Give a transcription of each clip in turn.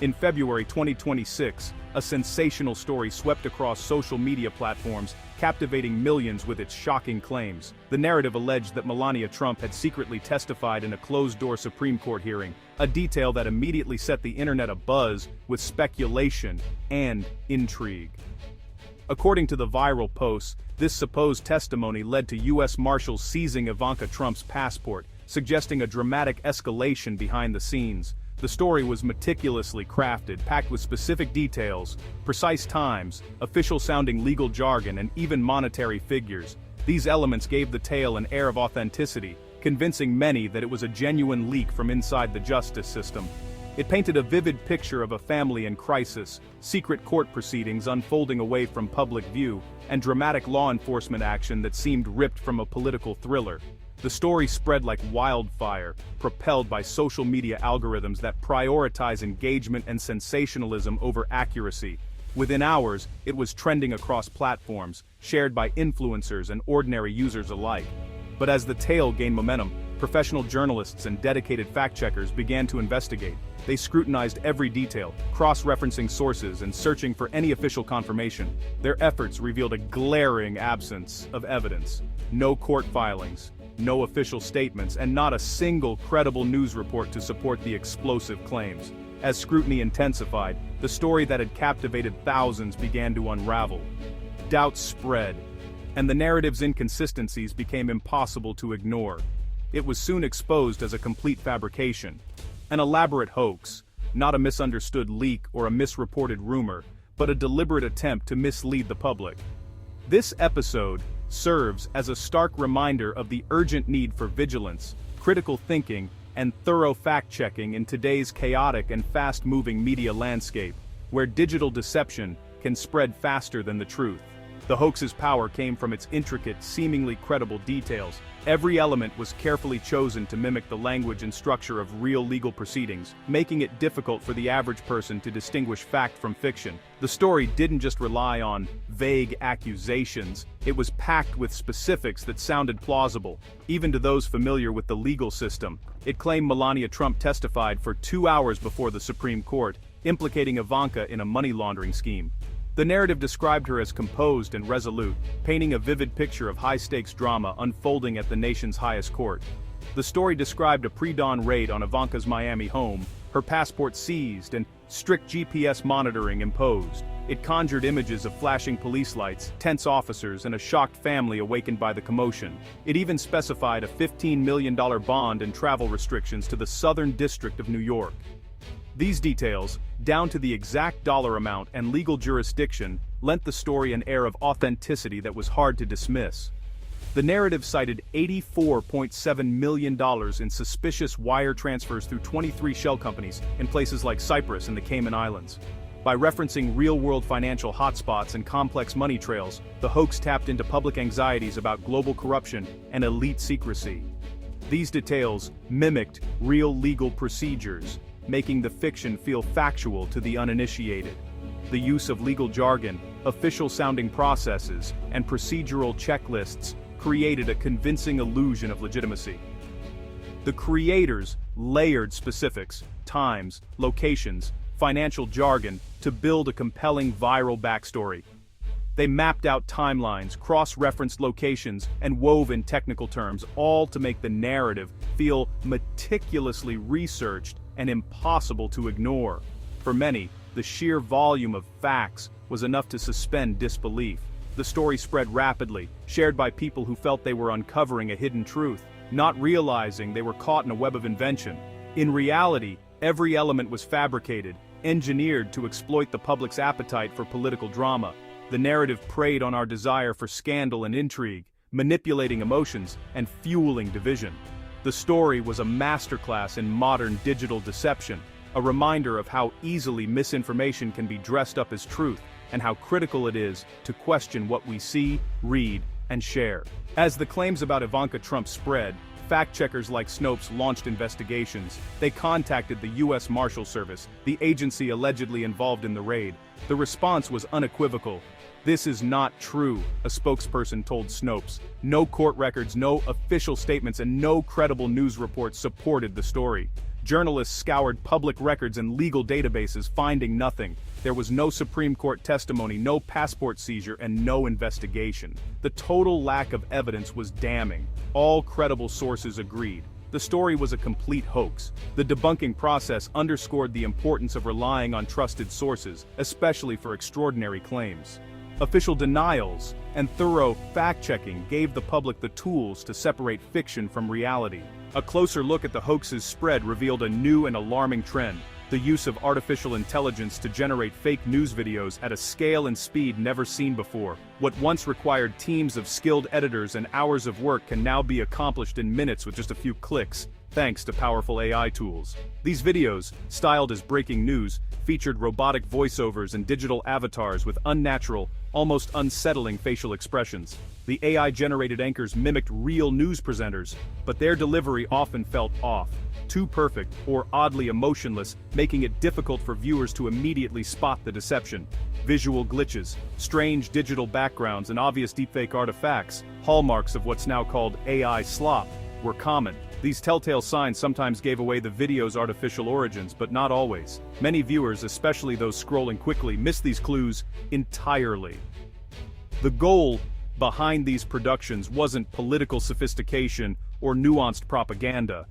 In February 2026, a sensational story swept across social media platforms, captivating millions with its shocking claims. The narrative alleged that Melania Trump had secretly testified in a closed-door Supreme Court hearing, a detail that immediately set the internet abuzz with speculation and intrigue. According to the viral posts, this supposed testimony led to U.S. Marshals seizing Ivanka Trump's passport, suggesting a dramatic escalation behind the scenes. The story was meticulously crafted, packed with specific details, precise times, official-sounding legal jargon, and even monetary figures. These elements gave the tale an air of authenticity, convincing many that it was a genuine leak from inside the justice system. It painted a vivid picture of a family in crisis, secret court proceedings unfolding away from public view, and dramatic law enforcement action that seemed ripped from a political thriller. The story spread like wildfire, propelled by social media algorithms that prioritize engagement and sensationalism over accuracy. Within hours, it was trending across platforms, shared by influencers and ordinary users alike. But as the tale gained momentum, professional journalists and dedicated fact-checkers began to investigate. They scrutinized every detail, cross-referencing sources and searching for any official confirmation. Their efforts revealed a glaring absence of evidence. No court filings, no official statements, and not a single credible news report to support the explosive claims. As scrutiny intensified, the story that had captivated thousands began to unravel. Doubts spread, and the narrative's inconsistencies became impossible to ignore. It was soon exposed as a complete fabrication, an elaborate hoax, not a misunderstood leak or a misreported rumor, but a deliberate attempt to mislead the public. This episode serves as a stark reminder of the urgent need for vigilance, critical thinking, and thorough fact-checking in today's chaotic and fast-moving media landscape, where digital deception can spread faster than the truth. The hoax's power came from its intricate, seemingly credible details. Every element was carefully chosen to mimic the language and structure of real legal proceedings, making it difficult for the average person to distinguish fact from fiction. The story didn't just rely on vague accusations, it was packed with specifics that sounded plausible, even to those familiar with the legal system. It claimed Melania Trump testified for 2 hours before the Supreme Court, implicating Ivanka in a money laundering scheme. The narrative described her as composed and resolute, painting a vivid picture of high-stakes drama unfolding at the nation's highest court. The story described a pre-dawn raid on Ivanka's Miami home, her passport seized, and strict GPS monitoring imposed. It conjured images of flashing police lights, tense officers, and a shocked family awakened by the commotion. It even specified a $15 million bond and travel restrictions to the Southern District of New York. These details, down to the exact dollar amount and legal jurisdiction, lent the story an air of authenticity that was hard to dismiss. The narrative cited $84.7 million in suspicious wire transfers through 23 shell companies in places like Cyprus and the Cayman Islands. By referencing real-world financial hotspots and complex money trails, the hoax tapped into public anxieties about global corruption and elite secrecy. These details mimicked real legal procedures, making the fiction feel factual to the uninitiated. The use of legal jargon, official-sounding processes, and procedural checklists created a convincing illusion of legitimacy. The creators layered specifics, times, locations, financial jargon to build a compelling viral backstory. They mapped out timelines, cross-referenced locations, and wove in technical terms, all to make the narrative feel meticulously researched and impossible to ignore. For many, the sheer volume of facts was enough to suspend disbelief. The story spread rapidly, shared by people who felt they were uncovering a hidden truth, not realizing they were caught in a web of invention. In reality, every element was fabricated, engineered to exploit the public's appetite for political drama. The narrative preyed on our desire for scandal and intrigue, manipulating emotions and fueling division. The story was a masterclass in modern digital deception, a reminder of how easily misinformation can be dressed up as truth, and how critical it is to question what we see, read, and share. As the claims about Ivanka Trump spread, fact-checkers like Snopes launched investigations. They contacted the U.S. Marshal Service, the agency allegedly involved in the raid. The response was unequivocal. "This is not true," a spokesperson told Snopes. No court records, no official statements, and no credible news reports supported the story. Journalists scoured public records and legal databases, finding nothing. There was no Supreme Court testimony, no passport seizure, and no investigation. The total lack of evidence was damning. All credible sources agreed. The story was a complete hoax. The debunking process underscored the importance of relying on trusted sources, especially for extraordinary claims. Official denials and thorough fact-checking gave the public the tools to separate fiction from reality. A closer look at the hoax's spread revealed a new and alarming trend: the use of artificial intelligence to generate fake news videos at a scale and speed never seen before. What once required teams of skilled editors and hours of work can now be accomplished in minutes with just a few clicks, thanks to powerful AI tools. These videos, styled as breaking news, featured robotic voiceovers and digital avatars with unnatural, almost unsettling facial expressions. The AI-generated anchors mimicked real news presenters, but their delivery often felt off, too perfect, or oddly emotionless, making it difficult for viewers to immediately spot the deception. Visual glitches, strange digital backgrounds, and obvious deepfake artifacts, hallmarks of what's now called AI slop, were common. These telltale signs sometimes gave away the video's artificial origins, but not always. Many viewers, especially those scrolling quickly, missed these clues entirely. The goal behind these productions wasn't political sophistication or nuanced propaganda,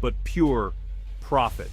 but pure profit.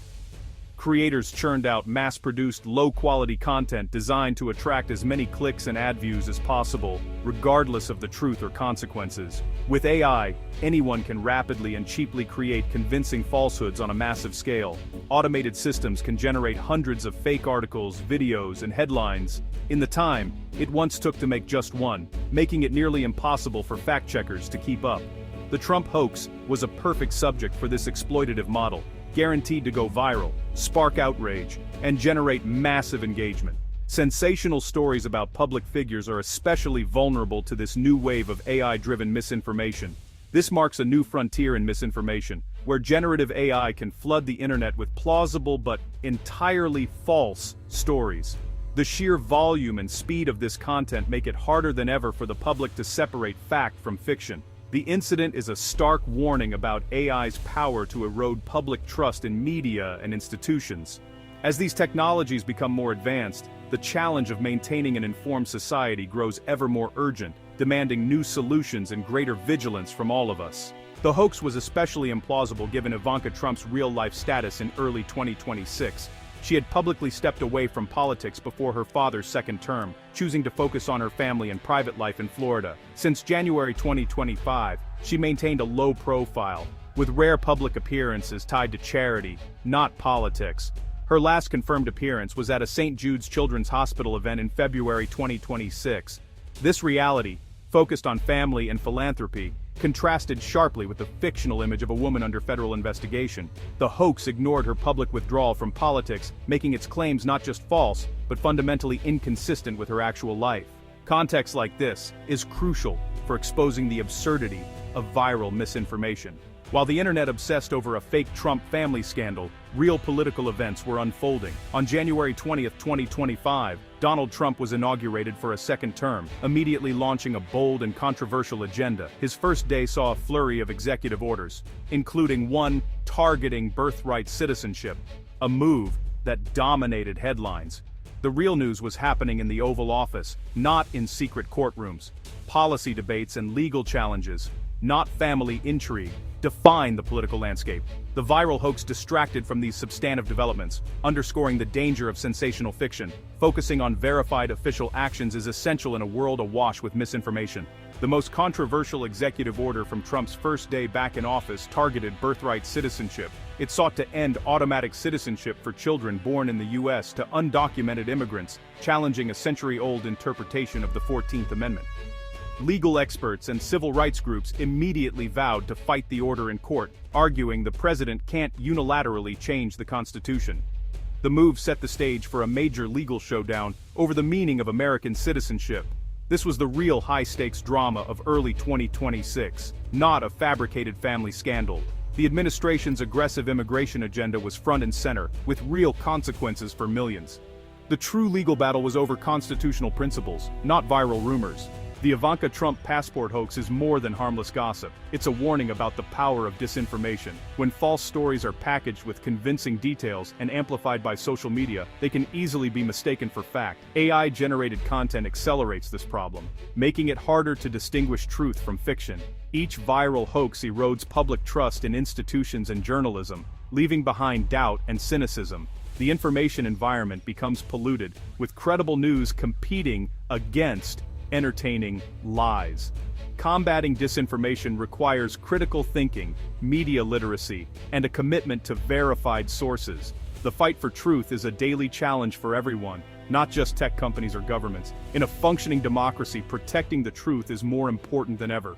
Creators churned out mass-produced, low-quality content designed to attract as many clicks and ad views as possible, regardless of the truth or consequences. With AI, anyone can rapidly and cheaply create convincing falsehoods on a massive scale. Automated systems can generate hundreds of fake articles, videos, and headlines in the time it once took to make just one, making it nearly impossible for fact-checkers to keep up. The Trump hoax was a perfect subject for this exploitative model, guaranteed to go viral, spark outrage, and generate massive engagement. Sensational stories about public figures are especially vulnerable to this new wave of AI-driven misinformation. This marks a new frontier in misinformation, where generative AI can flood the internet with plausible but entirely false stories. The sheer volume and speed of this content make it harder than ever for the public to separate fact from fiction. The incident is a stark warning about AI's power to erode public trust in media and institutions. As these technologies become more advanced, the challenge of maintaining an informed society grows ever more urgent, demanding new solutions and greater vigilance from all of us. The hoax was especially implausible given Ivanka Trump's real-life status in early 2026. She had publicly stepped away from politics before her father's second term, choosing to focus on her family and private life in Florida. Since January 2025, she maintained a low profile, with rare public appearances tied to charity, not politics. Her last confirmed appearance was at a St. Jude's Children's Hospital event in February 2026. This reality, focused on family and philanthropy, contrasted sharply with the fictional image of a woman under federal investigation. The hoax ignored her public withdrawal from politics, making its claims not just false, but fundamentally inconsistent with her actual life. Context like this is crucial for exposing the absurdity of viral misinformation. While the internet obsessed over a fake Trump family scandal, real political events were unfolding. On January 20, 2025, Donald Trump was inaugurated for a second term, immediately launching a bold and controversial agenda. His first day saw a flurry of executive orders, including one targeting birthright citizenship, a move that dominated headlines. The real news was happening in the Oval Office, not in secret courtrooms. Policy debates and legal challenges, not family intrigue, define the political landscape. The viral hoax distracted from these substantive developments, underscoring the danger of sensational fiction. Focusing on verified official actions is essential in a world awash with misinformation. The most controversial executive order from Trump's first day back in office targeted birthright citizenship. It sought to end automatic citizenship for children born in the U.S. to undocumented immigrants, challenging a century-old interpretation of the 14th Amendment. Legal experts and civil rights groups immediately vowed to fight the order in court, arguing the president can't unilaterally change the Constitution. The move set the stage for a major legal showdown over the meaning of American citizenship. This was the real high-stakes drama of early 2026, not a fabricated family scandal. The administration's aggressive immigration agenda was front and center, with real consequences for millions. The true legal battle was over constitutional principles, not viral rumors. The Ivanka Trump passport hoax is more than harmless gossip. It's a warning about the power of disinformation. When false stories are packaged with convincing details and amplified by social media, they can easily be mistaken for fact. AI-generated content accelerates this problem, making it harder to distinguish truth from fiction. Each viral hoax erodes public trust in institutions and journalism, leaving behind doubt and cynicism. The information environment becomes polluted, with credible news competing against entertaining lies. Combating disinformation requires critical thinking, media literacy, and a commitment to verified sources. The fight for truth is a daily challenge for everyone, not just tech companies or governments. In a functioning democracy, protecting the truth is more important than ever.